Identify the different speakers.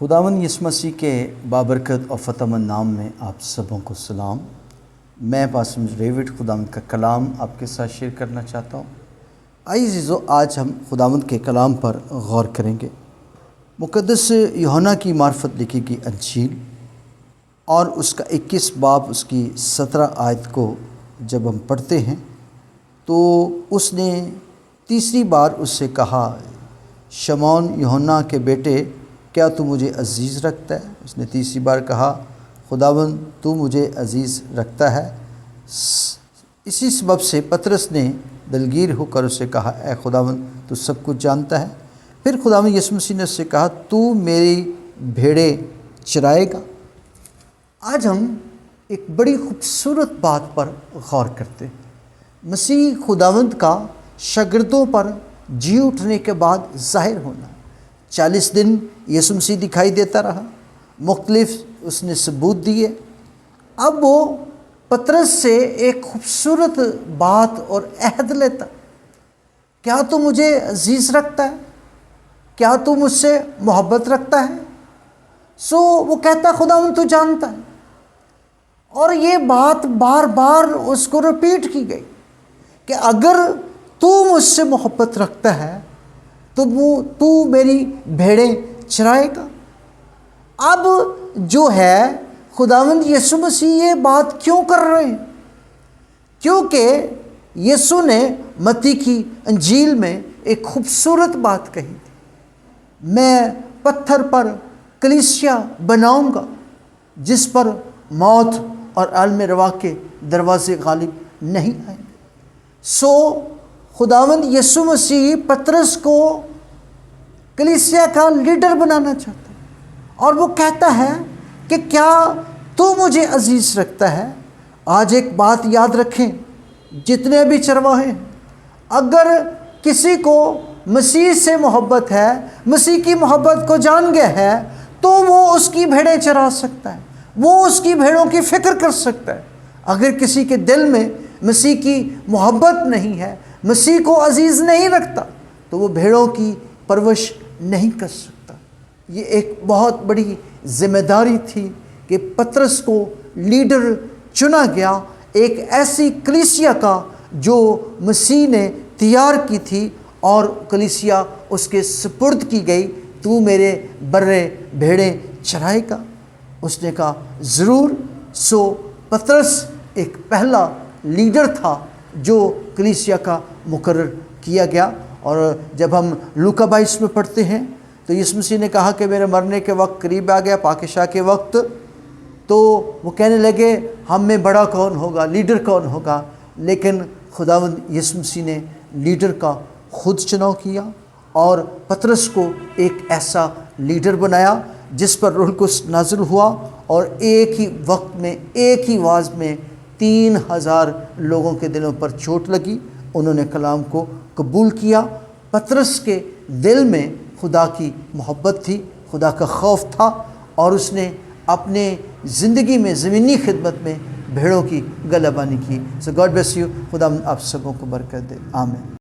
Speaker 1: خداوند یسوع مسیح کے بابرکت اور فتح مند نام میں آپ سبوں کو سلام۔ میں پاسٹر ڈیوڈ خداوند کا کلام آپ کے ساتھ شیئر کرنا چاہتا ہوں۔ آئیے عزیزو، آج ہم خداوند کے کلام پر غور کریں گے۔ مقدس یوحنا کی معرفت لکھی گئی انجیل اور اس کا 21 باب اس کی 17 آیت کو جب ہم پڑھتے ہیں تو اس نے تیسری بار اس سے کہا، شمعون یوحنا کے بیٹے، کیا تو مجھے عزیز رکھتا ہے؟ اس نے تیسری بار کہا، خداوند تو مجھے عزیز رکھتا ہے۔ اسی سبب سے پطرس نے دلگیر ہو کر اسے کہا، اے خداوند تو سب کچھ جانتا ہے۔ پھر خداوند یسوع مسیح نے اس سے کہا، تو میری بھیڑیں چرائے گا۔ آج ہم ایک بڑی خوبصورت بات پر غور کرتے ہیں۔ مسیح خداوند کا شاگردوں پر جی اٹھنے کے بعد ظاہر ہونا۔ 40 دن یسوع مسیح دکھائی دیتا رہا، مختلف اس نے ثبوت دیے۔ اب وہ پطرس سے ایک خوبصورت بات اور عہد لیتا، کیا تو مجھے عزیز رکھتا ہے؟ کیا تو مجھ سے محبت رکھتا ہے؟ وہ کہتا، خداوند تو جانتا ہے۔ اور یہ بات بار بار اس کو ریپیٹ کی گئی کہ اگر تو مجھ سے محبت رکھتا ہے تو میری بھیڑیں چرائے گا۔ اب جو ہے خداوند یسوع مسیح یہ بات کیوں کر رہے ہیں؟ کیونکہ یسوع نے متی کی انجیل میں ایک خوبصورت بات کہی تھی، میں پتھر پر کلیسیا بناؤں گا جس پر موت اور عالم روا کے دروازے غالب نہیں آئیں گے۔ خداوند یسوع مسیح پطرس کو کلیسیا کا لیڈر بنانا چاہتا ہے، اور وہ کہتا ہے کہ کیا تو مجھے عزیز رکھتا ہے؟ آج ایک بات یاد رکھیں، جتنے بھی چرواہے ہیں، اگر کسی کو مسیح سے محبت ہے، مسیح کی محبت کو جان گیا ہے، تو وہ اس کی بھیڑیں چرا سکتا ہے، وہ اس کی بھیڑوں کی فکر کر سکتا ہے۔ اگر کسی کے دل میں مسیح کی محبت نہیں ہے، مسیح کو عزیز نہیں رکھتا، تو وہ بھیڑوں کی پرورش نہیں کر سکتا۔ یہ ایک بہت بڑی ذمہ داری تھی کہ پطرس کو لیڈر چنا گیا، ایک ایسی کلیسیا کا جو مسیح نے تیار کی تھی، اور کلیسیا اس کے سپرد کی گئی، تو میرے برے بھیڑیں چرائے گا۔ اس نے کہا ضرور۔ پطرس ایک پہلا لیڈر تھا جو کلیسیا کا مقرر کیا گیا۔ اور جب ہم لوکا 22 میں پڑھتے ہیں تو یسوع مسیح نے کہا کہ میرے مرنے کے وقت قریب آ گیا، پاکشاہ کے وقت، تو وہ کہنے لگے ہم میں بڑا کون ہوگا، لیڈر کون ہوگا؟ لیکن خداوند یسوع مسیح نے لیڈر کا خود چناؤ کیا اور پطرس کو ایک ایسا لیڈر بنایا جس پر روح القدس نازل ہوا، اور ایک ہی وقت میں، ایک ہی آواز میں 3000 لوگوں کے دلوں پر چوٹ لگی، انہوں نے کلام کو قبول کیا۔ پطرس کے دل میں خدا کی محبت تھی، خدا کا خوف تھا، اور اس نے اپنے زندگی میں زمینی خدمت میں بھیڑوں کی گلہ بانی کی۔ God bless you. خدا آپ سبوں کو برکت دے، آمین۔